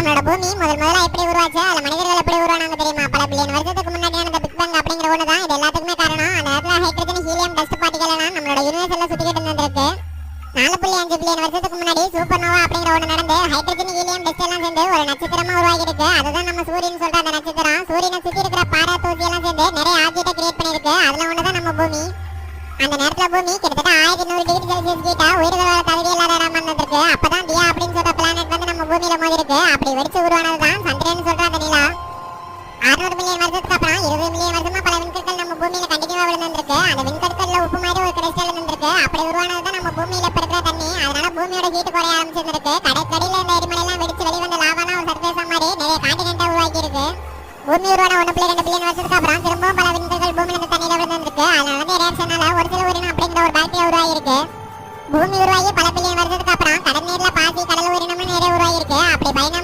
நம்மளோட பூமி முதல்ல எப்படி உருவாச்சு, அதுல மனிதர்கள் எப்படி உருவானாங்க தெரியுமா? பல பில்லியன் வருஷத்துக்கு முன்னாடியான இந்த பிக் பேங் அப்படிங்கிற ஒன்று தான் இது எல்லாத்துக்குமே காரணம். அந்த நேரத்தில் ஹைட்ரஜன், ஹீலியம், டஸ்ட் பார்ட்டிகள் எல்லாம் நம்மளோட யூனிவர்ஸ் எல்லாம் சுத்திக்கிட்டு இருந்திருக்கு. 4.5 பில்லியன் வருஷத்துக்கு முன்னாடி சூப்பர் நோவா அப்படிங்கிற ஒன்று நடந்து ஹைட்ரஜன், ஹீலியம், டஸ்ட் எல்லாம் சேர்ந்து ஒரு நட்சத்திரமா உருவாகி இருக்கு. அதுதான் நம்ம சூரியன் சொல்ற அந்த நட்சத்திரம். சூரியனை சுத்தி இருக்கிற பாறை, தூசி எல்லாம் சேர்ந்து நிறைய ஆப்ஜெக்ட்டை கிரியேட் பண்ணிருக்கு. அதுல ஒண்ணுதான் நம்ம பூமி. அந்த நேரத்துல பூமி கிட்டத்தட்ட 1100 டிகிரி செல்சியஸ் கிட்ட உயிர்களோட தகுதி இல்லாத இடமா இருந்திருக்கு. அப்பதான் தியா அப்படின்னு சொல்ற பிளானட் வந்து நம்ம பூமியில மோதி இருக்கு. அப்படி வெடிச்சு உருவானதுதான் சந்திரன் சொல்ற அந்த நிலா. 600 மில்லியன் வருஷத்துக்கு அப்புறம் 20 மில்லியன் வருஷமா பல விண்கற்கள் நம்ம பூமியில கண்டினியூவா விழுந்திருக்கு. அந்த விண்கற்கள்ல உப்பு மாதிரி ஒரு கிறிஸ்டல் இருந்திருக்கு. அப்படி உருவானதுதான் நம்ம பூமியில இப்ப இருக்கிற தண்ணி. அதனால பூமியோட ஹீட் குறைய ஆரம்பிச்சிருக்கு. கடைக்கடியில இந்த எரிமலை எல்லாம் வெடிச்சு வெளிவந்த லாவாலாம் ஒரு சர்ஃபேஸ் மாதிரி நிறைய கான்டினென்ட்டா உருவாக்கி இருக்கு. பூமி உருவான 1.2 பில்லியன் வருஷத்துக்கு அப்புறம் திரும்பவும் பல விண்கற்கள் பூமியில இருந்து தண்ணியில விழுந்திருக்கு. அதனால வந்து ரியாக்ஷனால ஒரு சில உயிரினம் அப்படிங்கிற ஒரு பாக்டீரியா உருவாகி இருக்கு. பூமி உருவாகி பல பில்லியன் வருஷத்துக்கு அப்புறம் கடல் நீர்ல பாசி, கடல் உயிரினம்னு நிறைய உருவாகி இருக்கு. அப்படி பயணம்